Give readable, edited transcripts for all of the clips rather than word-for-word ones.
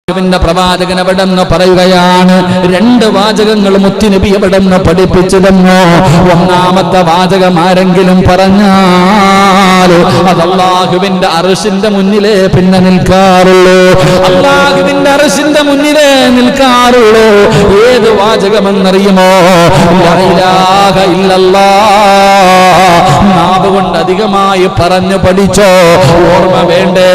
പ്രവാചകൻ അവിടെന്ന് പറയുകയാണ്, രണ്ട് വാചകങ്ങൾ മുത്തുനബി അവിടെന്ന് പഠിപ്പിച്ചു തന്നു. ഒന്നാമത്തെ വാചകം ആരെങ്കിലും പറഞ്ഞാൽ അത് അല്ലാഹുവിന്റെ അർശിന്റെ മുന്നിലേ പിന്നെ നിൽക്കാറുള്ളൂ. അല്ലാഹുവിന്റെ അർശിന്റെ മുന്നിലേ നിൽക്കാറുള്ളൂ. ഏത് വാചകമെന്നറിയുമോ? ലാ ഇലാഹ ഇല്ലല്ലാഹ്. നാവ് കൊണ്ട് അധികമായി പറഞ്ഞു പഠിച്ചോ. ഓർമ്മ വേണ്ടേ?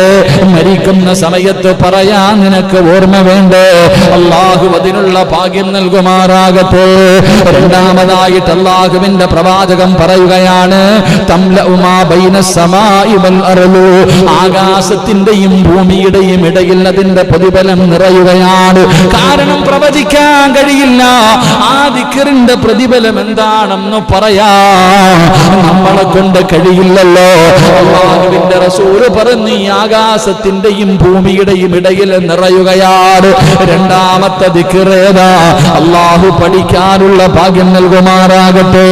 മരിക്കുന്ന സമയത്ത് പറയാൻ നിനക്ക് ഓർമ്മ വേണ്ടേ? അല്ലാഹു അതിനുള്ള ഭാഗ്യം നൽകുമാറാകട്ടെ. രണ്ടാമതായിട്ട് അല്ലാഹുവിന്റെ പ്രവാചകം പറയുകയാണ്, തംലഉ മാ ബൈന സമാഇ വൽ അർള്. ആകാശത്തിന്റെയും ഭൂമിയുടെയും ഇടയിൽ അതിന്റെ പ്രതിഫലം നിറയുകയാണ്. കാരണം പ്രവചിക്കാൻ കഴിയില്ല ആ ദിക്റിന്റെ പ്രതിഫലം എന്താണെന്ന് പറയാൻ നമ്മളെ കൊണ്ട് കഴിയില്ലല്ലോ. അല്ലാഹുവിന്റെ റസൂല് പറഞ്ഞു, ഈ ആകാശത്തിന്റെയും ഭൂമിയുടെയും ഇടയിൽ നിറയുകയാണ്. രണ്ടാമത്തെ ദിക്റേതാ? അല്ലാഹു പഠിക്കാനുള്ള ഭാഗ്യം നൽകുമാറാകട്ടെ.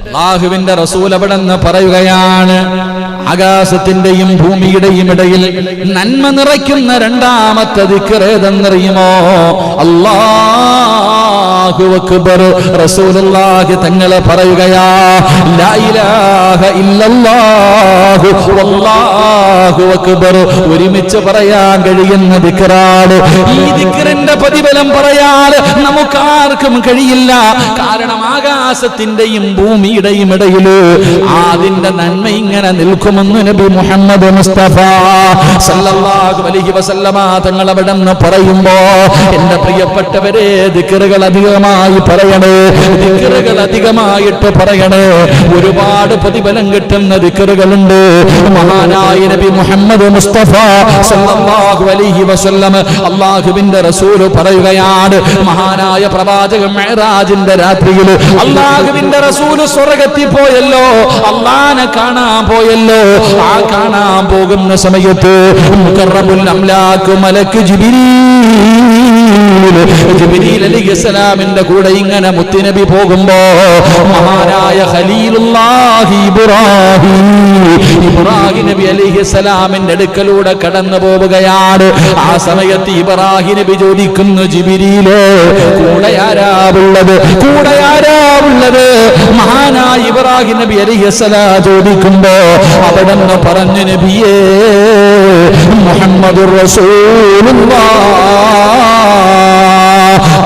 അല്ലാഹുവിന്റെ റസൂൽ അവിടെ നിന്ന് പറയുകയാണ്, ആകാശത്തിന്റെയും ഭൂമിയുടെയും ഇടയിൽ നന്മ നിറയ്ക്കുന്ന രണ്ടാമത്തെ ദിക്റേതെന്നറിയുമോ? അല്ലാഹു അക്ബർ. റസൂലുള്ളാഹി തങ്ങൾ പറയുകയാ, ലാ ഇലാഹ ഇല്ലല്ലാഹു വല്ലാഹു അക്ബർ. ഒരുമിച്ച് പറയാൻ കഴിയുന്ന ദിക്റാണ്. ഈ ദിക്റിന്റെ പ്രതിഫലം പറയാൻ നമുക്കാർക്കും കഴിയില്ല. കാരണം ആകാശത്തിന്റെയും ഭൂമിയുടെയും ഇടയിൽ അതിന്റെ നന്മ ഇങ്ങനെ നിൽക്കുമെന്ന് നബി മുഹമ്മദ് മുസ്തഫ സല്ലല്ലാഹു അലൈഹി വസല്ലമ തങ്ങൾ അവിടെ നിന്ന് പറയുമ്പോ, എന്റെ പ്രിയപ്പെട്ടവരെ, ദിക്റുകൾ അധികമായി പറയണേ, ദിക്റുകൾ അധികമായിട്ട് പറയണേ. ഒരുപാട് പ്രതിഫലം കിട്ടുന്ന ദിക്റുകളുണ്ട്. മഹാനായ നബി മുഹമ്മദ് മുസ്തഫ സല്ലല്ലാഹു അലൈഹി വസല്ലം അല്ലാഹുവിന്റെ റസൂൽ പറയുകയാണ്, മഹാനായ പ്രവാചകൻ മിഅ്റാജിന്റെ രാത്രിയിൽ അല്ലാഹുവിന്റെ റസൂൽ സ്വർഗ്ഗത്തിൽ പോയല്ലോ, അല്ലാഹനെ കാണാൻ പോയല്ലോ. ആ കാണാൻ പോകുന്ന സമയത്ത് മുഖറബുൽ അംലാക്ക് മലക്ക് ജിബ്രീൽ അലൈഹിസ്സലാമിന്റെ കൂടെ ഇങ്ങനെ മുത്തുനബി പോകുമ്പോ മഹാനായ ഖലീലുല്ലാഹി ഇബ്രാഹിം നബി അലൈഹിസ്സലാമിന്റെ അടുക്കലൂടെ കടന്നു പോവുകയാണ്. ആ സമയത്ത് ഇബ്രാഹിം നബി ചോദിക്കുന്നു, ജിബ്രീലേ, കൂടെ ആരാവുള്ളത്? കൂടെ ആരാവുള്ളത്? മഹാനായ ഇബ്രാഹിം നബി അലൈഹിസ്സലാം ചോദിക്കുമ്പോ അവിടെ നിന്ന് പറഞ്ഞു, നബിയേ, മുഹമ്മദുർ റസൂലുള്ളാഹ്.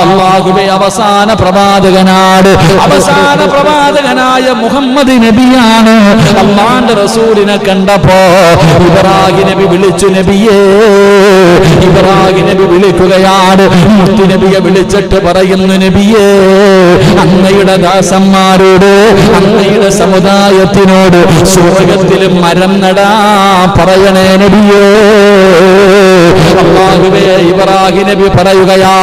അല്ലാഹുവേ, അവസാന പ്രവാചകനാണ്. അവസാന പ്രവാചകനായ മുഹമ്മദ് നബിയാണ്. അല്ലാഹുവിന്റെ റസൂലിനെ കണ്ടപ്പോ ഇബ്രാഹിം നബി വിളിച്ചു, നബിയേ. ഇബ്രാഹിം നബി വിളിക്കുകയാണ്. മുത്ത് നബിയെ വിളിച്ചിട്ട് പറയുന്നു, നബിയേ, അങ്ങയുടെ ദാസന്മാരോട്, അങ്ങയുടെ സമുദായത്തിനോട് സ്വർഗ്ഗത്തിൽ മരം നടാൻ പറയണേ നബിയേ. അല്ലാഹുവേ, ഇബ്രാഹിം നബി പറയുകയാ,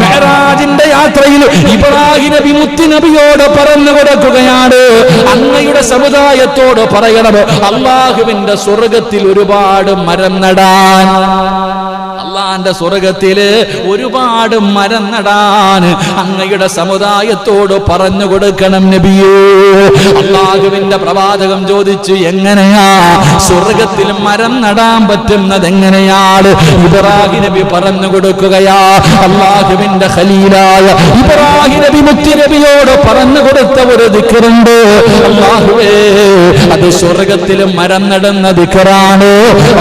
മിഅ്റാജിന്റെ യാത്രയിൽ ഇബ്രാഹിം നബി മുത്ത് നബിയോട് പറഞ്ഞു കൊടുക്കുകയാണ്, അങ്ങയുടെ സമുദായത്തോട് പറയണം, അല്ലാഹുവിന്റെ സ്വർഗ്ഗത്തിൽ ഒരുപാട് മരം നടാൻ. അല്ലാഹുവിന്റെ സ്വർഗ്ഗത്തില് ഒരുപാട് മരം നടാൻ അങ്ങയുടെ സമുദായത്തോട് പറഞ്ഞു കൊടുക്കണം നബിയേ. അല്ലാഹുവിന്റെ പ്രവാചകം ചോദിച്ചു, എങ്ങനെയാ സ്വർഗ്ഗത്തിൽ മരം നടാൻ പറ്റുന്നത്? എങ്ങനെയാണ്? ഇബ്രാഹിം നബി പറഞ്ഞു കൊടുക്കുകയാ, അല്ലാഹുവിന്റെ ഖലീലായ ഇബ്രാഹിം നബി മുത്ത് നബിയോട് പറഞ്ഞു കൊടുത്ത ഒരു ദിക്റുണ്ട്. അല്ലാഹുവേ, അത് സ്വർഗ്ഗത്തിൽ മരം നടുന്ന ദിക്റാണ്.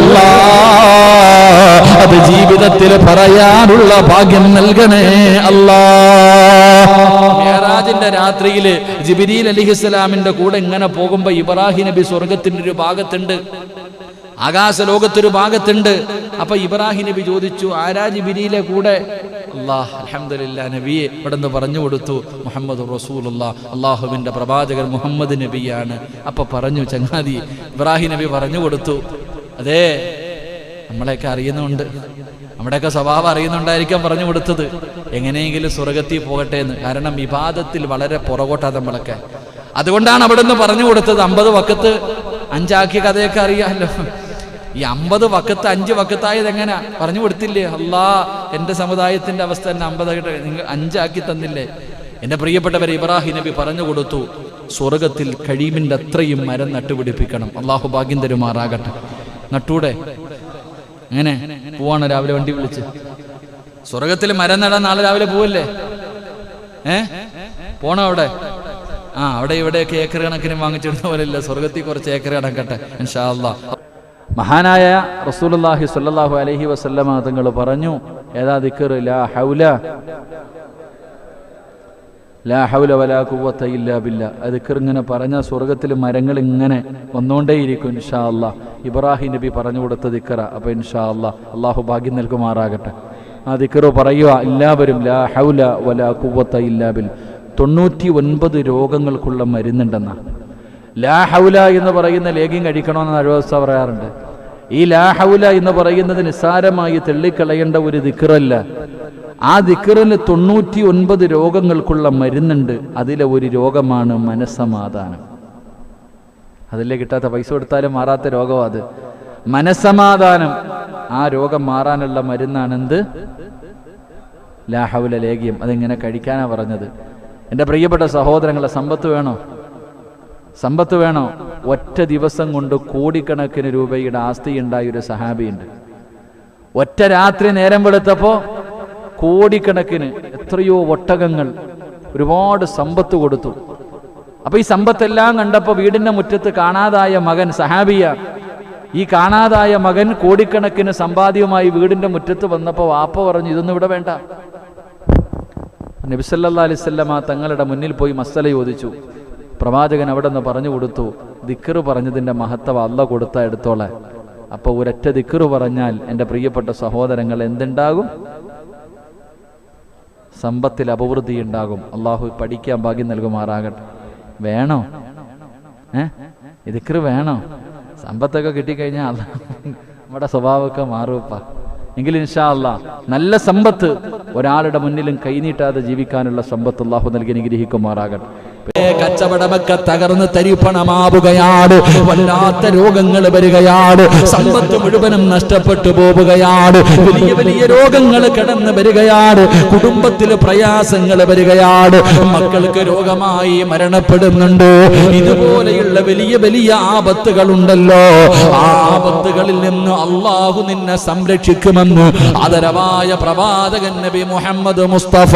അല്ലാഹ്, അത് ജീവിതത്തിൽ പറയാനുള്ള ഭാഗ്യം നൽകണേ അല്ലാഹ്. മിഅ്റാജിന്റെ രാത്രിയിൽ ജിബ്രീൽ അലൈഹിസ്സലാമിന്റെ കൂടെ ഇങ്ങനെ പോകുമ്പോ ഇബ്രാഹിം നബി സ്വർഗ്ഗത്തിന്റെ ഒരു ഭാഗത്തുണ്ട്, ആകാശ ലോകത്തൊരു ഭാഗത്തുണ്ട്. അപ്പൊ ഇബ്രാഹിം നബി ചോദിച്ചു, ആരാ ജിബ്രീലെ കൂടെ? അല്ലാഹ്, അൽഹംദുലില്ലാ, നബിയെ ഇവിടെന്ന് പറഞ്ഞു കൊടുത്തു, മുഹമ്മദ് റസൂലുള്ളാഹ്, അല്ലാഹുവിന്റെ പ്രവാചകൻ മുഹമ്മദ് നബിയാണ്. അപ്പൊ പറഞ്ഞു, ചങ്ങാതി, ഇബ്രാഹിം നബി പറഞ്ഞു കൊടുത്തു. അതെ, നമ്മളെയൊക്കെ അറിയുന്നുണ്ട്, നമ്മുടെയൊക്കെ സ്വഭാവം അറിയുന്നുണ്ടായിരിക്കാം പറഞ്ഞു കൊടുത്തത്. എങ്ങനെയെങ്കിലും സ്വർഗ്ഗത്തിൽ പോകട്ടെ എന്ന്. കാരണം ഇബാദത്തിൽ വളരെ പുറകോട്ടാ നമ്മളൊക്കെ. അതുകൊണ്ടാണ് അവിടെ നിന്ന് പറഞ്ഞു കൊടുത്തത്. 50 വക്കത്ത് 5 ആക്കിയ കഥയൊക്കെ അറിയാമല്ലോ. ഈ 50 വക്കത്ത് 5 വക്കത്തായത് എങ്ങനെ പറഞ്ഞു കൊടുത്തില്ലേ? അല്ലാ, എന്റെ സമുദായത്തിന്റെ അവസ്ഥ തന്നെ 50 നിങ്ങൾ 5 ആക്കി തന്നില്ലേ? എന്റെ പ്രിയപ്പെട്ടവരെ, ഇബ്രാഹിം നബി പറഞ്ഞു കൊടുത്തു, സ്വർഗ്ഗത്തിൽ കഴിവിന്റെ അത്രയും മരം നട്ടുപിടിപ്പിക്കണം. അല്ലാഹു ഭാഗ്യം തരുമാറാകട്ടെ. നട്ടൂടെ? അങ്ങനെ പോവാണ് രാവിലെ വണ്ടി വിളിച്ച് സ്വർഗത്തിൽ മരം നടാൻ നാളെ രാവിലെ പോവല്ലേ? പോണോ അവിടെ? അവിടെ ഇവിടെയൊക്കെ ഏക്കർ കണക്കിന് വാങ്ങിച്ചിടുന്ന പോലെയല്ല, സ്വർഗത്തിൽ കുറച്ച് ഏക്കർ കണക്കട്ടെ ഇൻഷാ അല്ലാഹ്. മഹാനായ റസൂലുള്ളാഹി സ്വല്ലല്ലാഹു അലൈഹി വസല്ലമ തങ്ങൾ പറഞ്ഞു, ഏതാ ദിക്ർ? ലാ ഹൗല വലാ ഖുവത ഇല്ലാ ബില്ലാ. ദിക്ർ ഇങ്ങനെ പറഞ്ഞ സ്വർഗത്തിൽ മരങ്ങൾ ഇങ്ങനെ വന്നുകൊണ്ടേയിരിക്കും ഇൻഷാ അല്ലാഹ്. ഇബ്രാഹിം നബി പറഞ്ഞു കൊടുത്ത ദിക്റ. അപ്പോൾ ഇൻഷാ അല്ലാഹ് അല്ലാഹു ഭാഗ്യം നൽകുമാറാകട്ടെ. ആ ദിക്ർ പറയുക എല്ലാവരും. ലാ ഹൗല വലാ ഖുവത ഇല്ലാ ബില്ലാ. 99 രോഗങ്ങൾക്കുള്ള മരുന്നുണ്ടെന്നാ. ലാ ഹൗല എന്ന് പറയുന്ന ലേഖ്യം കഴിക്കണമെന്ന് അഴുവസ്ഥ പറയാറുണ്ട്. ഈ ലാ ഹൗല എന്ന് പറയുന്നത് നിസ്സാരമായി തെള്ളിക്കളയേണ്ട ഒരു ദിക്റല്ല. ആ ദിക്റിന് 99 രോഗങ്ങൾക്കുള്ള മരുന്നുണ്ട്. അതിലെ ഒരു രോഗമാണ് മനസ്സമാധാനം. അതിലെ കിട്ടാത്ത പൈസ കൊടുത്താലും മാറാത്ത രോഗം അത് മനസ്സമാധാനം. ആ രോഗം മാറാനുള്ള മരുന്നാണെന്ത്? ലാ ഹൗല ലേഖ്യം. അതെങ്ങനെ കഴിക്കാനാ പറഞ്ഞത്? എൻ്റെ പ്രിയപ്പെട്ട സഹോദരങ്ങളെ, സമ്പത്ത് വേണോ? ഒറ്റ ദിവസം കൊണ്ട് കോടിക്കണക്കിന് രൂപയുടെ ആസ്തി ഉണ്ടായൊരു സഹാബിയുണ്ട്. ഒറ്റ രാത്രി നേരം വെളുത്തപ്പോൾ കോടിക്കണക്കിന്, എത്രയോ ഒട്ടകങ്ങൾ, ഒരുപാട് സമ്പത്ത് കൊടുത്തു. അപ്പൊ ഈ സമ്പത്തെല്ലാം കണ്ടപ്പോൾ വീടിന്റെ മുറ്റത്ത് കാണാതായ മകൻ, സഹാബിയ, ഈ കാണാതായ മകൻ കോടിക്കണക്കിന് സമ്പാദ്യവുമായി വീടിന്റെ മുറ്റത്ത് വന്നപ്പോൾ വാപ്പ പറഞ്ഞു, ഇതൊന്നും ഇവിടെ വേണ്ട. നബി സല്ലല്ലാഹു അലൈഹി വസല്ലമ തങ്ങളുടെ മുന്നിൽ പോയി മസല ചോദിച്ചു. പ്രവാചകൻ അവിടെ നിന്ന് പറഞ്ഞു കൊടുത്തു, ദിക്ർ പറഞ്ഞതിന്റെ മഹത്വം അല്ലാഹ് കൊടുത്താ എടുത്തോളെ. അപ്പൊ ഒരൊറ്റ ദിക്ർ പറഞ്ഞാൽ എൻ്റെ പ്രിയപ്പെട്ട സഹോദരങ്ങൾ എന്തുണ്ടാകും? സമ്പത്തിൽ അഭിവൃദ്ധി ഉണ്ടാകും. അള്ളാഹു പഠിക്കാൻ ഭാഗ്യം നൽകുമാറാകട്ടെ. വേണോ? ദിക്ർ വേണോ? സമ്പത്തൊക്കെ കിട്ടിക്കഴിഞ്ഞാൽ നമ്മുടെ സ്വഭാവമൊക്കെ മാറുവപ്പാ. എങ്കിൽ ഇൻഷാ അല്ലാഹ് നല്ല സമ്പത്ത് ഒരാളുടെ മുന്നിലും കൈനീട്ടാതെ ജീവിക്കാനുള്ള സമ്പത്ത് അല്ലാഹു നൽകി അനുഗ്രഹിക്കുമാറാകട്ടെ. കച്ചവടമൊക്കെ തകർന്ന് തരിപ്പണമാവുകയാണ്. വല്ലാത്ത രോഗങ്ങൾ വരികയാണ്. സമ്പത്ത് മുഴുവനും നഷ്ടപ്പെട്ടു പോവുകയാണ്. വലിയ വലിയ രോഗങ്ങൾ കടന്നു വരികയാണ്. കുടുംബത്തിൽ പ്രയാസങ്ങൾ വരികയാണ്. മക്കൾക്ക് രോഗമായി മരണപ്പെടുന്നുണ്ട്. ഇതുപോലെയുള്ള വലിയ വലിയ ആപത്തുകളുണ്ടല്ലോ. ആ ആപത്തുകളിൽ നിന്ന് അള്ളാഹു നിന്നെ സംരക്ഷിക്കുമെന്ന് ആദരവായ പ്രവാചകൻ നബി മുഹമ്മദ് മുസ്തഫ,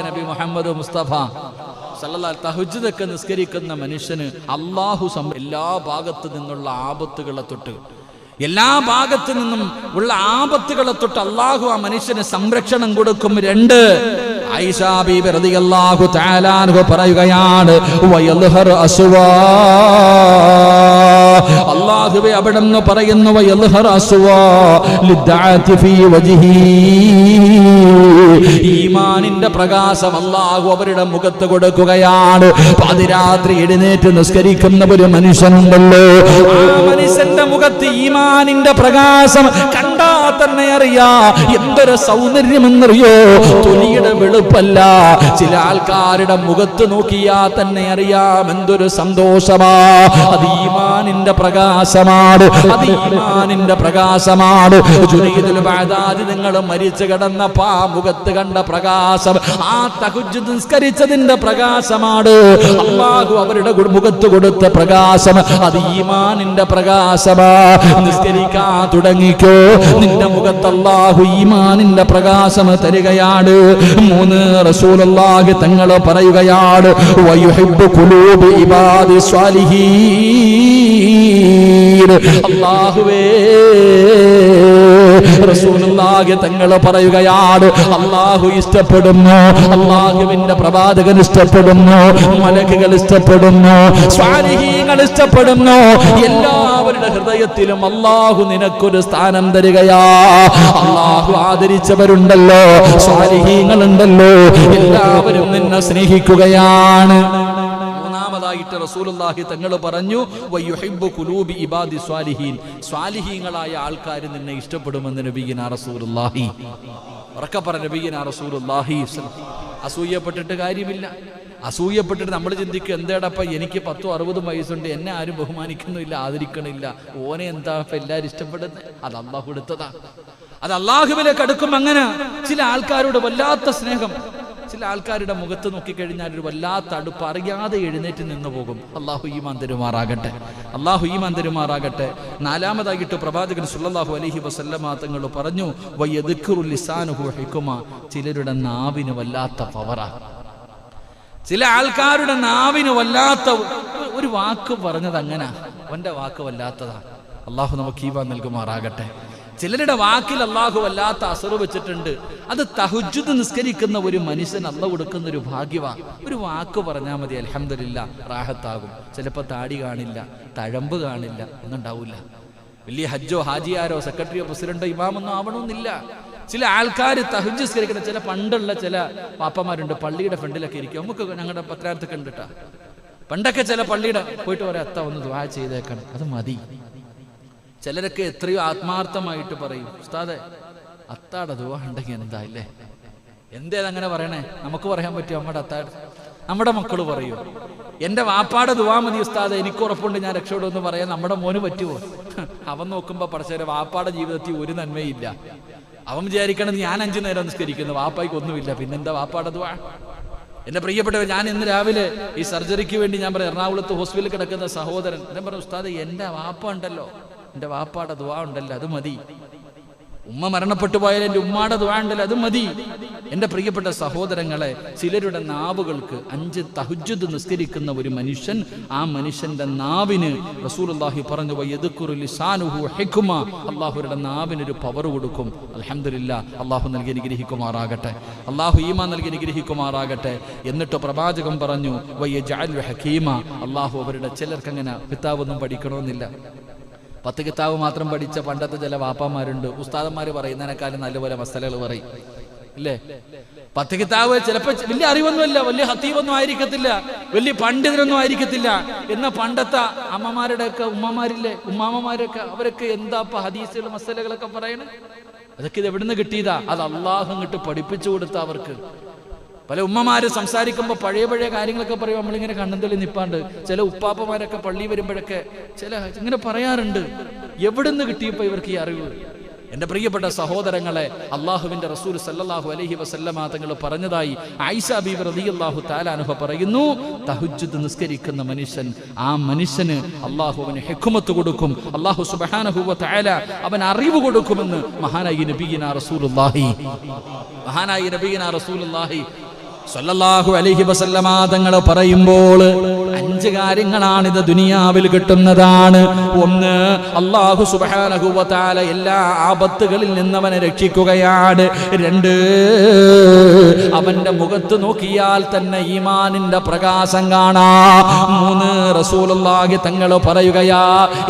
നബി മുഹമ്മദ് മുസ്തഫ സല്ലല്ലാഹു തഹജ്ജുദൊക്കെ നിസ്കരിക്കുന്ന മനുഷ്യന് അല്ലാഹു എല്ലാ ഭാഗത്തു നിന്നുള്ള ആപത്തുകളെ തൊട്ട്, എല്ലാ ഭാഗത്തു നിന്നും ഉള്ള ആപത്തുകളെ തൊട്ട് അല്ലാഹു ആ മനുഷ്യന് സംരക്ഷണം കൊടുക്കും. 2 ആയിഷ ബീബി റളിയല്ലാഹു തആല അൻഹ പറയുകയാണ്, വയൽഹർ അസ്വാ, അല്ലാഹുവേ അവിടുന്ന് പറയുന്നു, വയൽഹർ അസ്വാ ലിദ്ദഅതി ഫീ വജ്ഹി, ഈമാനിന്റെ പ്രകാശം അല്ലാഹു അവരുടെ മുഖത്ത് കൊടുക്കുകയാണ്. പാതിരാത്രി എഴുന്നേറ്റ് നിസ്കരിക്കുന്ന ഒരു മനുഷ്യനുണ്ടല്ലോ, ആ മനുഷ്യന്റെ മുഖത്ത് ഈമാനിന്റെ പ്രകാശം കണ്ടാ തന്നെ അറിയാ എന്തൊരു സൗന്ദര്യമെന്നറിയോ. തൊലിയുടെ വെളുപ്പല്ല, ചില ആൾക്കാരുടെ മുഖത്ത് നോക്കിയാ തന്നെ അറിയാം എന്തൊരു സന്തോഷമാ. അത് ഈമാനിന്റെ പ്രകാശമാണ്, അത് ഈമാനിന്റെ പ്രകാശമാണ്. ജുനൈദുൽ ബഗ്ദാദി നിങ്ങൾ മരിച്ചു കിടന്നപ്പോ ആ മുഖത്ത് കണ്ട പ്രകാശം ആ തഹജ്ജുദ് നിസ്കരിച്ചതിന്റെ പ്രകാശമാണ്. അല്ലാഹു അവരുടെ മുഖത്ത് കൊടുത്ത പ്രകാശം അത് ഈമാനിന്റെ പ്രകാശമാ. നിസ്കരിക്കാൻ തുടങ്ങിക്കോ, നിന്റെ മുഖത്ത് അല്ലാഹു ഈമാനിന്റെ പ്രകാശം തരികയാണ്. 3 റസൂലുള്ളാഹി തങ്ങൾ പറയുകയാണ്, വയുഹിബ്ബു ഖുലൂബി ഇബാദി സ്വാലിഹീൻ. അല്ലാഹുവേ, റസൂലുള്ളാഹി തങ്ങൾ പറയുകയാണ്, അല്ലാഹു ഇഷ്ടപ്പെടുന്നു, അല്ലാഹുവിന്റെ പ്രവാചകൻ ഇഷ്ടപ്പെടുന്നു, മലക്കുകൾ ഇഷ്ടപ്പെടുന്നു, സ്വാലിഹീങ്ങൾ ഇഷ്ടപ്പെടുന്നു. എല്ലാവരുടെ ഹൃദയത്തിലും അല്ലാഹു നിനക്കൊരു സ്ഥാനം തരികയാ. അല്ലാഹു ആദരിച്ചവരുണ്ടല്ലോ, സ്വാലിഹീങ്ങളുണ്ടല്ലോ, എല്ലാവരും നിന്നെ സ്നേഹിക്കുകയാണ്. മൂന്നാമതായിട്ട് റസൂലുള്ളാഹി തങ്ങൾ പറഞ്ഞു, വയുഹിബ്ബു ഖുലൂബി ഇബാദി സ്വാലിഹീൻ, സ്വാലിഹീങ്ങളായ ആൾക്കാർ നിന്നെ ഇഷ്ടപ്പെടുമെന്ന് നബിയിനാ റസൂലുള്ളാഹി. ഉറക്കപ്പറ നബിയിനാ റസൂലുള്ളാഹി. അസൂയപ്പെട്ടിട്ട് കാര്യമില്ല. അസൂയപ്പെട്ടിട്ട് നമ്മൾ ചിന്തിക്കും, എന്തേടപ്പ എനിക്ക് 10-60 വയസ്സുണ്ട്, എന്നെ ആരും ബഹുമാനിക്കുന്നില്ല, ആദരിക്കണില്ല, ഓനെ എന്താ ഇപ്പം എല്ലാവരും ഇഷ്ടപ്പെടുന്നത്? അത് അള്ളാഹു എടുത്തതാ. അത് അള്ളാഹുവിലേക്ക് അടുക്കും. അങ്ങനെ ചില ആൾക്കാരോട് വല്ലാത്ത സ്നേഹം, ചില ആൾക്കാരുടെ മുഖത്ത് നോക്കിക്കഴിഞ്ഞാൽ ഒരു വല്ലാത്ത അടുപ്പ്, അറിയാതെ എഴുന്നേറ്റ് നിന്ന് പോകും. അള്ളാഹു ഈമാൻ തരുമാറാകട്ടെ, അള്ളാഹു ഈമാൻ തരുമാറാകട്ടെ. നാലാമതായിട്ട് പ്രവാചകൻ സല്ലല്ലാഹു അലൈഹി വസല്ലമ തങ്ങൾ പറഞ്ഞു, വയദ്കുറു ലിസാനുഹു ഹിക്മ, ചിലരുടെ നാവിന് വല്ലാത്ത പവറാ. ചില ആൾക്കാരുടെ നാവിന് വല്ലാത്ത ഒരു വാക്ക് പറഞ്ഞത് അങ്ങനെ, അവന്റെ വാക്ക് വല്ലാത്തതാ. അള്ളാഹു നമുക്ക് ഈമാൻ നൽകുമാറാകട്ടെ. ചിലരുടെ വാക്കിൽ അള്ളാഹു വല്ലാത്ത അസറ് വെച്ചിട്ടുണ്ട്. അത് തഹജ്ജുദ് നിസ്കരിക്കുന്ന ഒരു മനുഷ്യൻ അള്ളാഹു കൊടുക്കുന്ന ഒരു ഭാഗ്യവാ. ഒരു വാക്ക് പറഞ്ഞാൽ മതി, അൽഹംദുലില്ലാ, റാഹത്താകും. ചിലപ്പോൾ താടി കാണില്ല, തഴമ്പ് കാണില്ല, ഒന്നും ഉണ്ടാവില്ല. വലിയ ഹജ്ജോ ഹാജിയാരോ സെക്രട്ടറിയോ പ്രസിഡന്റോ ഇമാമൊന്നും ആവണമെന്നില്ല. ചില ആൾക്കാർ തഹജ്ജുദ് നിസ്കരിക്കുന്ന ചില പണ്ടുള്ള ചില പാപ്പമാരുണ്ട്, പള്ളിയുടെ ഫ്രണ്ടിലൊക്കെ ഇരിക്കും. നമുക്ക് ഞങ്ങളുടെ പത്രാർത്ഥ കണ്ടിട്ടാ, പണ്ടൊക്കെ ചില പള്ളിയുടെ പോയിട്ട് പറയാം, അത്ത ഒന്ന് ദുആ ചെയ്തേക്കണം, അത് മതി. ചിലരൊക്കെ എത്രയോ ആത്മാർത്ഥമായിട്ട് പറയും, ഉസ്താദെ അത്താടെ ദുആ ഉണ്ടെങ്കിൽ എന്താ ഇല്ലേ, എന്തേതങ്ങനെ പറയണേ, നമുക്ക് പറയാൻ പറ്റുമോ? നമ്മുടെ മക്കള് പറയൂ, എന്റെ വാപ്പാടെ ദുആ മതി ഉസ്താദെ, എനിക്ക് ഉറപ്പുണ്ട് ഞാൻ രക്ഷപ്പെടുമെന്ന് പറയാൻ നമ്മുടെ മോന് പറ്റുമോ? അവൻ നോക്കുമ്പോ പടച്ചവരെ വാപ്പാടെ ജീവിതത്തിൽ ഒരു നന്മയില്ല. അവൻ വിചാരിക്കണത് ഞാൻ 5 നേരം നിസ്കരിക്കുന്നു, വാപ്പായ്ക്ക് ഒന്നുമില്ല, പിന്നെന്താ വാപ്പാടെ ദുആ? എന്റെ പ്രിയപ്പെട്ടവർ, ഞാൻ ഇന്ന് രാവിലെ ഈ സർജറിക്ക് വേണ്ടി ഞാൻ പറയാം, എറണാകുളത്ത് ഹോസ്പിറ്റലിൽ കിടക്കുന്ന സഹോദരൻ ഞാൻ പറഞ്ഞു, ഉസ്താദെ എന്റെ വാപ്പ ഉണ്ടല്ലോ, എന്റെ വാപ്പാടെ ദുആ ഉണ്ടല്ലോ, അത് മതി. ഉമ്മ മരണപ്പെട്ടു പോയാൽ എന്റെ ഉമ്മാടെ ദുആ ഉണ്ടല്ലോ, അത് മതി. എന്റെ പ്രിയപ്പെട്ട സഹോദരങ്ങളെ, ചിലരുടെ നാവുകൾക്ക് 5 തഹജ്ജുദ് നിസ്കരിക്കുന്ന ഒരു മനുഷ്യൻ, ആ മനുഷ്യന്റെ നാവിന് റസൂലുള്ളാഹി പറഞ്ഞു, വയദ്കുറു ലിസാനുഹു ഹിക്മ, അല്ലാഹുവിന്റെ നാവിനൊരു പവർ കൊടുക്കും. അൽഹംദുലില്ലാഹ്, അല്ലാഹു നൽകി അനുഗ്രഹിക്കുമാറാകട്ടെ, അല്ലാഹു ഈമാൻ നൽകി അനുഗ്രഹിക്കുമാറാകട്ടെ. എന്നിട്ട് പ്രവാചകൻ പറഞ്ഞു, വയജഅലു ഹകീമ, അല്ലാഹു അവരുടെ ചിലർക്ക് അങ്ങനെ കിതാബൊന്നും പഠിക്കണമെന്നില്ല, 10 കിതാബ് മാത്രം പഠിച്ച പണ്ടത്തെ ചില വാപ്പാമാരുണ്ട്. ഉസ്താദന്മാര് പറയുന്നതിനേക്കാളും നല്ലപോലെ മസലകൾ പറയും, ഇല്ലേ? 10 കിതാബ് ചിലപ്പോൾ വലിയ അറിവൊന്നുമില്ല, വലിയ ഹത്തീബൊന്നും ആയിരിക്കത്തില്ല, വലിയ പണ്ഡിതരൊന്നും ആയിരിക്കത്തില്ല. എന്ന പണ്ടത്തെ അമ്മമാരുടെ ഒക്കെ ഉമ്മമാരില്ലേ, ഉമ്മാമ്മമാരൊക്കെ, അവരൊക്കെ എന്താ ഹദീസുകൾ മസലകളൊക്കെ പറയണേ? അതൊക്കെ ഇത് എവിടുന്ന് കിട്ടിയതാ? അത് അള്ളാഹു ഇങ്ങോട്ട് പഠിപ്പിച്ചു കൊടുത്ത അവർക്ക്. പല ഉമ്മമാര് സംസാരിക്കുമ്പോൾ പഴയ കാര്യങ്ങളൊക്കെ പറയും, നമ്മളിങ്ങനെ കണ്ണന്തള്ളി നിപ്പാണ്ട്. ചില ഉപ്പാപ്പമാരൊക്കെ പള്ളി വരുമ്പോഴൊക്കെ ചില ഇങ്ങനെ പറയാറുണ്ട്, എവിടുന്ന് കിട്ടിയപ്പോ ഇവർക്ക് ഈ അറിവ്? എന്റെ പ്രിയപ്പെട്ട സഹോദരങ്ങളെ, അള്ളാഹുവിന്റെ റസൂൽ സല്ലല്ലാഹു അലൈഹി വസല്ലമ തങ്ങൾ പറഞ്ഞതായി ആയിഷ ബീവി റളിയല്ലാഹു തആല അൻഹ പറയുന്നു, തഹജ്ജുദ് നിസ്കരിക്കുന്ന മനുഷ്യൻ, ആ മനുഷ്യന് അള്ളാഹു അവന് ഹിക്മത്ത് കൊടുക്കും, അള്ളാഹു സുബ്ഹാനഹു വ തആല അവൻ അറിവ് കൊടുക്കുമെന്ന് മഹാനായി നബിയിനാ റസൂലുള്ളാഹി സല്ലല്ലാഹു അലൈഹി വസല്ലമ തങ്ങൾ പറയുമ്പോൾ 5 കാര്യങ്ങളാണിത് ദുനിയാവിൽ കിട്ടുന്നതാണ്. 1, അല്ലാഹു സുബ്ഹാനഹു വ തആല എല്ലാ ആപത്തുകളിൽ നിന്ന് അവനെ രക്ഷിക്കുകയാണ്. 2, അവന്റെ മുഖത്ത് നോക്കിയാൽ തന്നെ ഈമാനിന്റെ പ്രകാശം കാണാം. 3, റസൂലുള്ളാഹി തങ്ങൾ പറയുകയാ,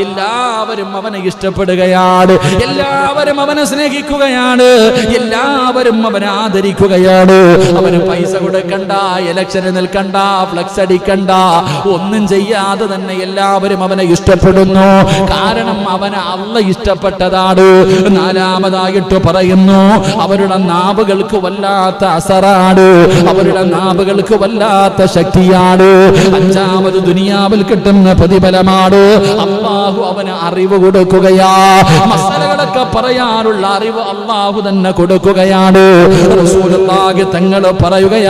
എല്ലാവരും അവനെ ഇഷ്ടപ്പെടുകയാണ്, എല്ലാവരും അവനെ സ്നേഹിക്കുകയാണ്, എല്ലാവരും അവനെ ആദരിക്കുകയാണ്. അവന് പൈസ കൊടുക്കണ്ട, ഇലക്ഷന് നിൽക്കണ്ട, ഫ്ലക്സ് അടിക്കണ്ട, ഒന്നും ചെയ്യാതെ തന്നെ എല്ലാവരും അവനെ ഇഷ്ടപ്പെടുന്നു. കാരണം അവനെ അല്ലാഹ് ഇഷ്ടപ്പെട്ടതാണ്. 4മതായിട്ട് പറയുന്നു, അവരുടെ നാവുകൾക്ക് വല്ലാത്ത അസറാണ്, അവരുടെ നാവുകൾക്ക് വല്ലാത്ത ശക്തിയാണ്. 5മത് ദുനിയാവിൽ കിട്ടുന്ന പ്രതിഫലമാണ്, അല്ലാഹു അവന് അറിവ് കൊടുക്കുകയാ. മസലകളൊക്കെ പറയാനുള്ള അറിവ് അല്ലാഹു തന്നെ കൊടുക്കുകയാണ്. റസൂലുള്ളാഹി തങ്ങൾ പറയുകയാ,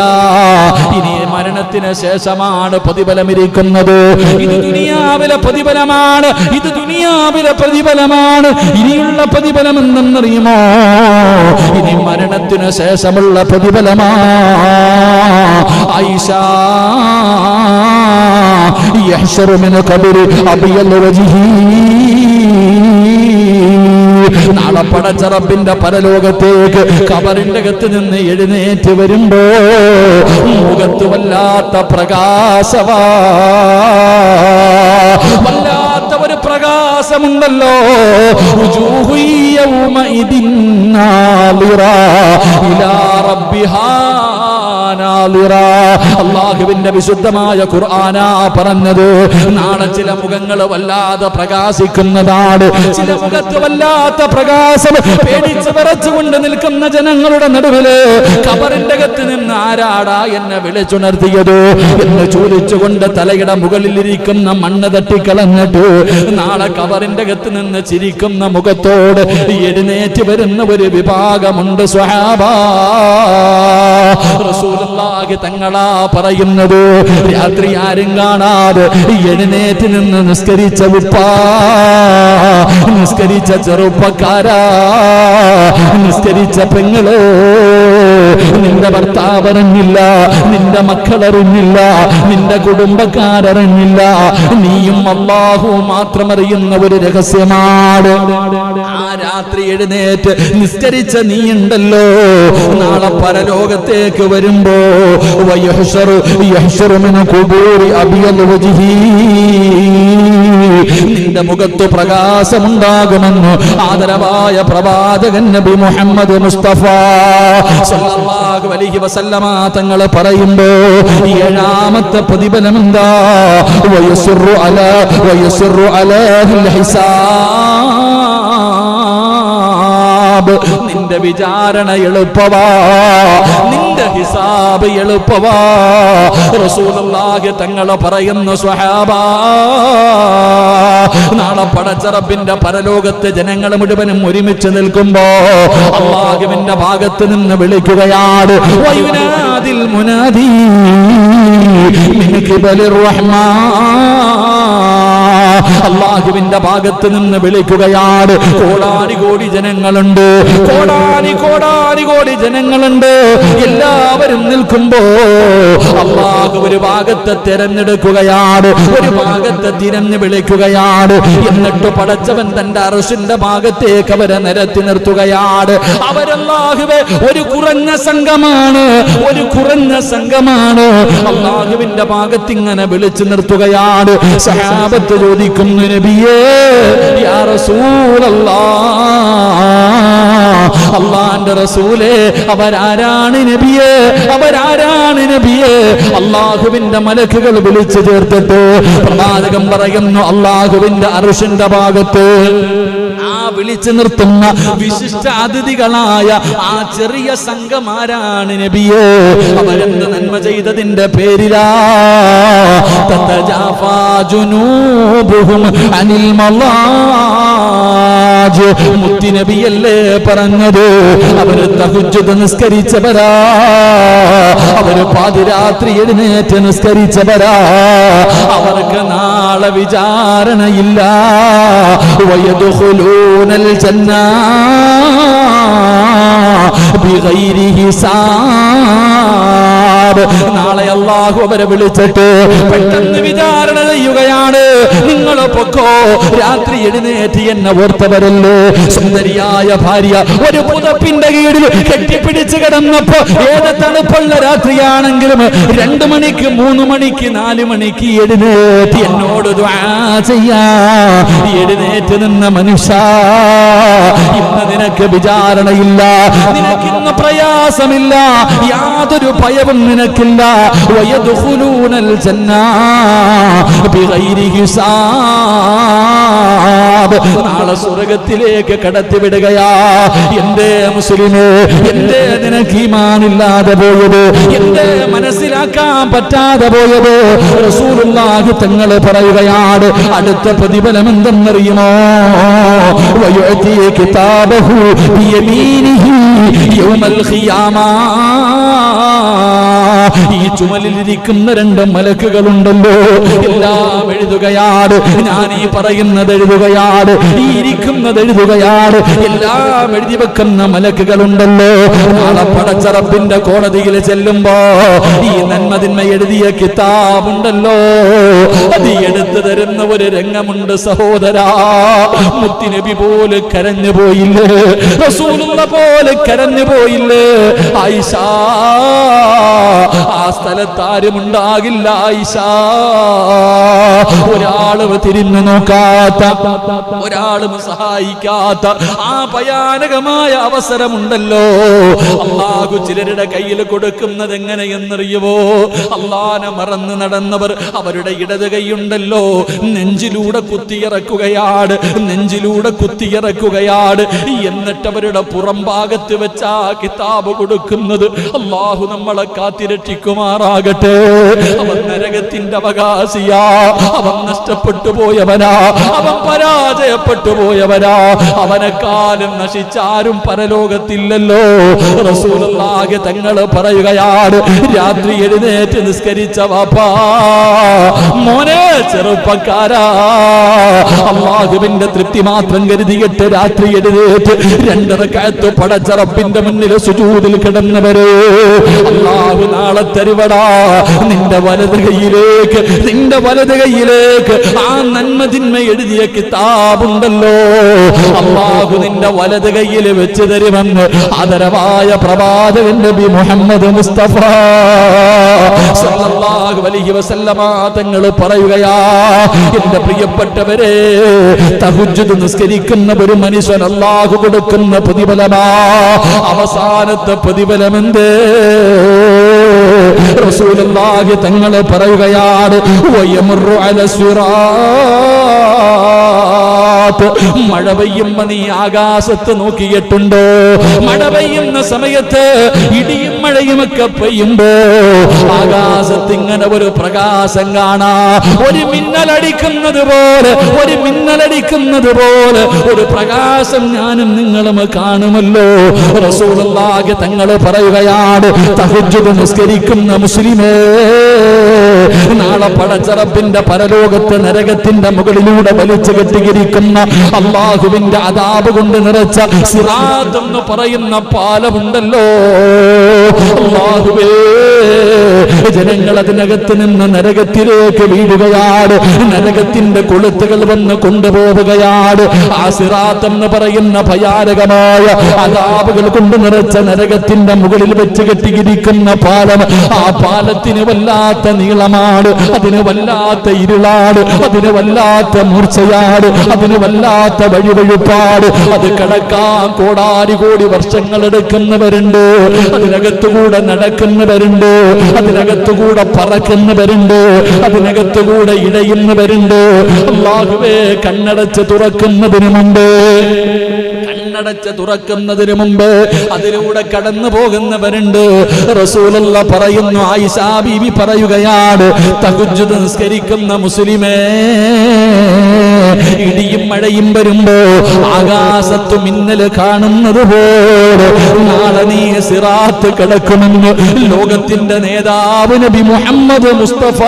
ഇനി മരണത്തിന് ശേഷമാണ് പ്രതിഫലം ഇരിക്കുന്നത്. ഇത് ദുനിയാവിലെ പ്രതിഫലമാണ്, ഇത് ദുനിയാവിലെ പ്രതിഫലമാണ്. ഇനിയുള്ള പ്രതിഫലം എന്തെന്നറിയുമോ? ഇനി മരണത്തിന് ശേഷമുള്ള പ്രതിഫലമാ. ആയിഷ യഹ്ശറു മിൻ ഖബരി അബിയൽ വജ്ഹി, നാളെ പടച്ച റബ്ബിന്റെ പരലോകത്തേക്ക് ഖബറിന്റെ അകത്ത് നിന്ന് എഴുന്നേറ്റ് വരുമ്പോ മുഖത്ത് വല്ലാത്ത പ്രകാശവാ, വല്ലാത്ത ഒരു പ്രകാശമുണ്ടല്ലോ. വുജൂഹു യൗമഇദിൻ നാളിറ ഇലാ റബ്ബിഹാ നാളിറ. നാളിറാ. അല്ലാഹുവിന്റെ വിശുദ്ധമായ ഖുർആനാ പറഞ്ഞത്. നാളെ ചില മുഖങ്ങൾ വല്ലാതെ പ്രകാശിക്കുന്നതാണ്, ചില മുഖത്ത് വല്ലാത്ത പ്രകാശം പേടിച്ച് വിറച്ചുകൊണ്ട് നിൽക്കുന്ന ജനങ്ങളുടെ നടുവില് ഖബറിന്റെ അകത്ത് നിന്ന് ആരാടാ എന്നെ വിളിച്ചുണർത്തിയത് എന്ന് ചോദിച്ചുകൊണ്ട് തലയുടെ മുകളിലിരിക്കുന്ന മണ്ണ് തട്ടിക്കളഞ്ഞിട്ട് നാളെ ഖബറിന്റെ അകത്ത് നിന്ന് ചിരിക്കുന്ന മുഖത്തോട് എഴുന്നേറ്റ് വരുന്ന ഒരു വിഭാഗമുണ്ട് സ്വഹാബാ. റസൂലുള്ളാഹി തങ്ങളാ പറയുന്നത്. രാത്രി ആരും കാണാതെ എഴുന്നേറ്റ് നിന്ന് നിസ്കരിച്ച ഉപ്പാ, നിസ്കരിച്ച ചെറുപ്പക്കാരാ, നിസ്കരിച്ച പെങ്ങള്, നിന്റെ ഭർത്താവ് അറിഞ്ഞില്ല, നിന്റെ മക്കളറിഞ്ഞില്ല, നിന്റെ കുടുംബക്കാരറിഞ്ഞില്ല, നീയും അല്ലാഹുവും മാത്രം അറിയുന്ന ഒരു രഹസ്യമാണ്. ആ രാത്രി എഴുന്നേറ്റ് നിസ്കരിച്ച നീയുണ്ടല്ലോ, നാളെ പരലോകത്തേക്ക് വരുമ്പോ നിന്റെ മുഖത്ത് പ്രകാശമുണ്ടാകുമെന്ന് ആദരവായ പ്രവാചകൻ നബി മുഹമ്മദ് മുസ്തഫ സല്ലല്ലാഹു അലൈഹി വസല്ലമ തങ്ങൾ പറയുമ്പോ ഏഴാമത്തെ പ്രതിഫലം എന്താ? വയസ്റു അലാഹിൽ ഹിസാബ്. നിന്റെ വിചാരണ എളുപ്പവാ, നിന്റെ ഹിസാബ് എളുപ്പവാ. റസൂലുള്ളാഹി തങ്ങൾ പറയുന്നു സ്വഹാബാ, നാളെ പടച്ച റബ്ബിന്റെ പരലോകത്ത് ജനങ്ങൾ മുഴുവനും ഒരുമിച്ച് നിൽക്കുമ്പോ അല്ലാഹുവിന്റെ ഭാഗത്ത് നിന്ന് വിളിക്കുകയാണ്. വയുനാദിൽ മുനാദി മിൻ ഖിബലിർ റഹ്മാൻ. അല്ലാഹുവിന്റെ ഭാഗത്ത് നിന്ന് വിളിക്കുകയാണ്. കോടാനി കോടി ജനങ്ങളുണ്ട്, കോടാനി കോടി ജനങ്ങളുണ്ട്. എല്ലാവരും നിൽക്കുമ്പോ അല്ലാഹു ഒരു ഭാഗത്തെ തിരഞ്ഞെടുക്കുകയാണ്, ഒരു ഭാഗത്തെ തിരഞ്ഞു വിളിക്കുകയാണ്. എന്നിട്ട് പടച്ചവൻ തന്റെ അർശിന്റെ ഭാഗത്തേക്ക് അവരെ നിരത്തി നിർത്തുകയാണ്. അവരല്ലാഹുവേ ഒരു കുറഞ്ഞ സംഘമാണ്, ഒരു കുറഞ്ഞ സംഘമാണ്. അല്ലാഹുവിന്റെ ഭാഗത്ത് ഇങ്ങനെ വിളിച്ചു നിർത്തുകയാണ്. സഹാബത്ത് ചോദിക്കുന്നു, നബിയേ യാ റസൂലല്ലാഹ്, അല്ലാഹുവിന്റെ റസൂലേ അവരാരാണ് നബിയേ, അവരാരാണ് നബിയേ? അല്ലാഹുവിന്റെ മലക്കുകൾ വിളിച്ചു ചേർത്തിട്ട് പ്രവാചകൻ പറയുന്നു, അല്ലാഹുവിന്റെ അർശിന്റെ ഭാഗത്ത് ആ വിളിച്ചു നിർത്തുന്ന വിശിഷ്ട അതിഥികളായ ആ ചെറിയ സംഘമാരാണ് നബിയേ? അവരെന്ത് നന്മ ചെയ്തതിന്റെ പേരിലാ? തതജാഫാ ജുനൂബുഹും അനിൽ മളാജ്. മുത്തി നബിയല്ലേ പറഞ്ഞത്? അവര് തഹജ്ജുദ് നിസ്കരിച്ചവരാ, അവര് പാതിരാത്രി എഴുന്നേറ്റ് നിസ്കരിച്ചവരാ. അവർക്ക് നാളെ വിചാരണയില്ല. വയദ്ഖുലൂനൽ ജന്ന ബിഗൈരി ഹിസാബ്. നാളെ അല്ലാഹു അവരെ വിളിച്ചിട്ട് പെട്ടെന്ന് വിചാരണ ചെയ്യുകയാണ്. നിങ്ങൾ പൊക്കോ, രാത്രി എഴുന്നേറ്റ് എന്നെ ഓർത്തവരല്ലേ? സുന്ദരിയായ ഭാര്യ ഒരു പുതപ്പിന്റെ കീഴിൽ കെട്ടിപ്പിടിച്ച് കിടന്നപ്പോ ഏത് തണുപ്പുള്ള രാത്രിയാണെങ്കിലും 2 മണിക്ക് 3 മണിക്ക് 4 മണിക്ക് എഴുന്നേറ്റ് എന്നോട് ദുആ ചെയ്യാ എഴുന്നേറ്റ് നിന്ന മനുഷ്യ, ഇന്ന് നിനക്ക് വിചാരണയില്ല, നിനക്കിന്ന് പ്രയാസമില്ല, യാതൊരു ഭയവും നിനക്കില്ല. വയദ്ഖുലൂനൽ ജന്ന ബിഗൈരി ഹിസാബ്. നാളെ സ്വർഗ്ഗത്തിലേക്ക് കടത്തിവിടുകയാ. എന്തേ മുസ്ലിമേ, എന്തേ നിനക്ക് ഈമാനില്ലാതെ പോയത്, എന്തേ മനസ്സിലാക്കാൻ പറ്റാതെ പോയത്? റസൂലുള്ളാഹി തങ്ങൾ പറയുകയാണ്, അടുത്ത പ്രതിഫലം എന്തെന്നറിയുമോ? വയുഅതി കിതാബഹു ബിയമീനിഹി യൗമൽ ഖിയാമ. ഈ ചുമലിലിരിക്കുന്ന 2 മലക്കുകളുണ്ടല്ലോ, എല്ലാം എഴുതുകയാണ്. ഞാൻ ഈ പറയുന്നത് എഴുതുകയാണ്, ഈ ഇരിക്കുന്നത് എഴുതുകയാണ്. എല്ലാം എഴുതി വെക്കുന്ന മലക്കുകളുണ്ടല്ലോ. നാളെ പടച്ച റബ്ബിന്റെ കോടതിയിൽ ചെല്ലുമ്പോ ഈ നന്മതിന്മ എഴുതിയ കിതാബുണ്ടല്ലോ, അത് എടുത്തു തരുന്ന ഒരു രംഗമുണ്ട് സഹോദരാ. മുത്തുനബി പോലെ കരഞ്ഞു പോയില്ലേ? റസൂലുള്ള പോലെ കരഞ്ഞു പോയില്ലേ? ആയിഷ ആ സ്ഥലത്താരും ഉണ്ടാകില്ല ആയിഷ. ഒരാളും തിരിഞ്ഞു നോക്കാത്ത, ഒരാളും സഹായിക്കാത്ത ആ ഭയാനകമായ അവസരമുണ്ടല്ലോ, അല്ലാഹു ചിലരുടെ കയ്യിൽ കൊടുക്കുന്നത് എങ്ങനെയെന്നറിയുവോ? അല്ലാഹനെ മറന്ന് നടന്നവർ അവരുടെ ഇടത് കൈയുണ്ടല്ലോ നെഞ്ചിലൂടെ കുത്തിയിറക്കുകയാണ്, നെഞ്ചിലൂടെ കുത്തിയിറക്കുകയാണ്. എന്നിട്ട് അവരുടെ പുറം ഭാഗത്ത് വെച്ച കിതാബ് കൊടുക്കുന്നത്. അല്ലാഹു നമ്മളെ കാത്തിരക്ഷിക്കുമാറാകട്ടെ. അവൻ നരകത്തിന്റെ അവകാശിയാ, അവൻ നഷ്ടപ്പെട്ടു പോയവനാ, അവൻ പരാജയപ്പെട്ടു പോയവനാ. അവനെക്കാലം നശിച്ചാരും പരലോകത്തില്ലല്ലോ. റസൂലുള്ളാഹി തങ്ങൾ പറയുകയാണ്, രാത്രി എഴുന്നേറ്റ് നിസ്കരിച്ച വാപ്പാ, മോനെ ചെറുപ്പക്കാരാ, അല്ലാഹുവിന്റെ തൃപ്തി മാത്രം കരുതിയിട്ട് രാത്രി എഴുന്നേറ്റ് 2 റക്അത്ത് പടച്ച റബ്ബിന്റെ മുന്നിൽ സുജൂദിൽ കിടന്നവരെ അല്ലാഹു നാളെ തരുവടാ. നിന്റെ വലത് കൈയിലേക്ക്, നിന്റെ വലത് കൈയിലേക്ക് ആ നന്മതിന്മ എഴുതിയ കിതാബുണ്ടല്ലോ, അല്ലാഹു നിന്റെ വലത് കൈയിൽ വെച്ച് തരുമെന്ന് ആദരവായ പ്രവാചകൻ നബി മുഹമ്മദ് മുസ്തഫ സല്ലല്ലാഹു അലൈഹി വസല്ലമ തങ്ങൾ പറയുകയാ, എന്റെ പ്രിയപ്പെട്ടവരെ, തഹജ്ജുദ് നിസ്കരിക്കുന്ന ഒരു മനുഷ്യൻ അല്ലാഹു കൊടുക്കുന്ന പ്രതിഫലമാ. അവസാനത്തെ പ്രതിഫലമെന്തേ? റസൂലുള്ളാഹി തങ്ങൾ പറയുകയാണ്, വയമുറു അല സിറാത്ത്. മഴ പെയ്യുമ്പോ നീ ആകാശത്ത് നോക്കിയിട്ടുണ്ടോ? മഴ പെയ്യുന്ന സമയത്ത് ഇടിയും മഴയുമൊക്കെ പെയ്യുമ്പോ ആകാശത്ത് ഇങ്ങനെ ഒരു പ്രകാശം കാണാ, ഒരു മിന്നലടിക്കുന്നത് പോലെ, ഒരു മിന്നലടിക്കുന്നത് പോലെ ഒരു പ്രകാശം ഞാനും നിങ്ങളും കാണുമല്ലോ. റസൂലുള്ളാഹി തങ്ങൾ പറയുകയാണ്, തഹജ്ജുദ് നിസ്കരിക്കുന്ന മുസ്ലിമേ, നാളെ പടച്ച റബ്ബിന്റെ പരലോകത്ത് നരകത്തിന്റെ മുകളിലൂടെ വലിച്ചു കെട്ടിയിരിക്കുന്ന അല്ലാഹുവിന്റെ അദാബ് കൊണ്ട് നിറച്ച സിറാത്ത് എന്ന് പറയുന്ന പാലമുണ്ടല്ലോ, അല്ലാഹുവേ, ജനങ്ങൾ അതിനകത്ത് നിന്ന് നരകത്തിലേക്ക് വീഴുകയാണ്, നരകത്തിന്റെ കൊളുത്തുകൾ വന്ന് കൊണ്ടുപോവുകയാണ്. ആ സിറാത്ത് എന്ന് പറയുന്ന ഭയാനകമായ അദാബുകൾ കൊണ്ട് നിറച്ച നരകത്തിന്റെ മുകളിൽ വെച്ച് കെട്ടിയിരിക്കുന്ന പാലം, ആ പാലത്തിന് വല്ലാത്ത നീളമാണ്, അതിന് വല്ലാത്ത ഇരുളാണ്, അതിന് വല്ലാത്ത മൂർച്ചയാണ്, അതിന് വല്ലാത്ത വഴിവഴുപ്പാട്. അത് കടക്കാൻ കോടാരി കോടി വർഷങ്ങൾ എടുക്കുന്നവരുണ്ട്, അതിനകത്തുകൂടെ നടക്കുന്നവരുണ്ട്, അതിനകത്തുകൂടെ പറക്കുന്നവരുണ്ട്, അതിനകത്തുകൂടെ ഇടയുന്നവരുണ്ട്. അല്ലാഹുവേ, കണ്ണടച്ച് തുറക്കുന്നതിന് മുമ്പ്, കണ്ണടച്ച് തുറക്കുന്നതിന് മുമ്പ് അതിലൂടെ കടന്നു പോകുന്നവരുണ്ട്. റസൂലുള്ളാഹി പറയുന്നു, ആയിഷ ബീവി പറയുകയാണ്, തഹജ്ജുദ് നിസ്കരിക്കുന്ന മുസ്ലിമേ, ഇടിയും മഴയും വരുമ്പോ ആകാശത്ത് മിന്നൽ കാണുന്നത് പോലെ നാളെ നീ സിറാത്ത് കടക്കുമെന്ന് ലോകത്തിന്റെ നേതാവ് നബി മുഹമ്മദ് മുസ്തഫ.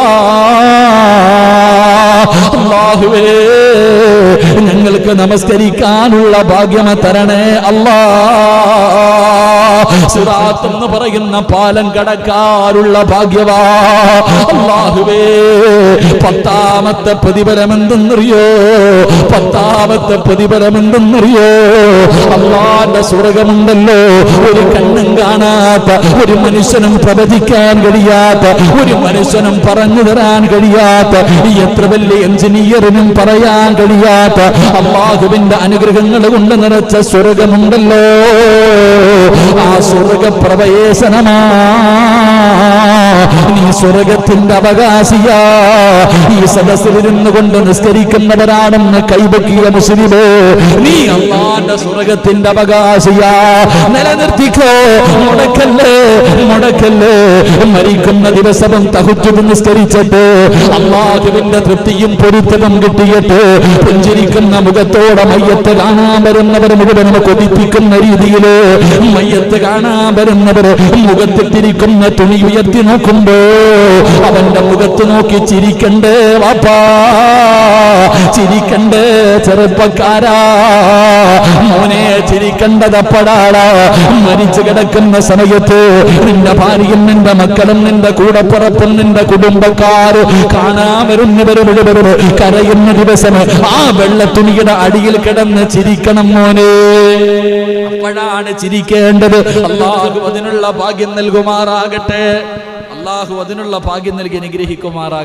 അല്ലാഹുവേ, ഞങ്ങൾക്ക് നമസ്കരിക്കാനുള്ള ഭാഗ്യം തരണേ അല്ലാ. സിറാത്ത് എന്ന് പറയുന്ന പാലം കടക്കാനുള്ള ഭാഗ്യവാ. അല്ലാഹുവേ, 10ാമത്തെ പ്രതിഫലം എന്തെന്നറിയോ? 10ാമത്തെ പ്രതിഫലം എന്തെന്നറിയോ? അല്ലാഹുവിന്റെ സ്വർഗ്ഗമുണ്ടല്ലോ, ഒരു കണ്ണും കാണാത്ത, ഒരു മനുഷ്യനും പ്രവചിക്കാൻ കഴിയാത്ത, ഒരു മനുഷ്യനും പറഞ്ഞു തരാൻ കഴിയാത്ത, എത്ര വലിയ എഞ്ചിനീയറിനും പറയാൻ കഴിയാത്ത അല്ലാഹുവിന്റെ അനുഗ്രഹങ്ങൾ കൊണ്ട് നിറച്ച സ്വർഗ്ഗമുണ്ടല്ലോ. ആ സ്വർഗ്ഗപ്രവേശനമാ. നീ സ്വർഗ്ഗത്തിന്റെ അവകാശിയാ. ഈ സദസ്സിൽ ഇരുന്നു കൊണ്ട് നിസ്കരിക്കുന്നവരാണെന്ന് കൈവക്കിയ മുസ്ലിമേ, നീ അല്ലാഹുവിന്റെ സ്വർഗ്ഗത്തിന്റെ അവകാശിയാ. നിലനിർത്തിക്കോ, മുടക്കല്ലേ, മുടക്കല്ലേ. മരിക്കുന്ന ദിവസവും തഹജ്ജുദ് നിസ്കരിച്ചിട്ട് അല്ലാഹുവിന്റെ തൃപ്തിയും പൊരുത്തവും കിട്ടിയിട്ട് പുഞ്ചിരിക്കുന്ന മുഖത്തോടെ മയ്യത്ത് കാണാൻ വരുന്നവർ മുഴുവനും കൊതിപ്പിക്കുന്ന രീതിയില് മയ്യത്ത് കാണാൻ വരുന്നവർ മുഖത്തിട്ടിരിക്കുന്ന തുണി ഉയർത്തി നോക്കുമ്പോ അവന്റെ മുഖത്ത് നോക്കി ചിരിക്കണ്ടേ വാപ്പാ, ചിരിക്കണ്ടേ ചെറുപ്പക്കാരാ, മോനെ ചിരിക്കണ്ടതപ്പടാടാ. മരിച്ചു കിടക്കുന്ന സമയത്ത് നിന്റെ ഭാര്യയും നിന്റെ മക്കളും നിന്റെ കൂടപ്പുറപ്പും നിന്റെ കുടുംബക്കാർ കാണാൻ വരുന്നവർ മുഴുവനും കരയുന്ന ദിവസം ആ വെള്ളത്തുണിയുടെ അടിയിൽ കിടന്ന് ചിരിക്കണം മോനെ. അപ്പോഴാണ് ചിരിക്കേണ്ടത്. അല്ലാഹു അതിനുള്ള ഭാഗ്യം നൽകുമാറാകട്ടെ. അള്ളാഹു അതിനുള്ള ഭാഗ്യം നൽകി അനുഗ്രഹിക്കുമാറാകട്ടെ.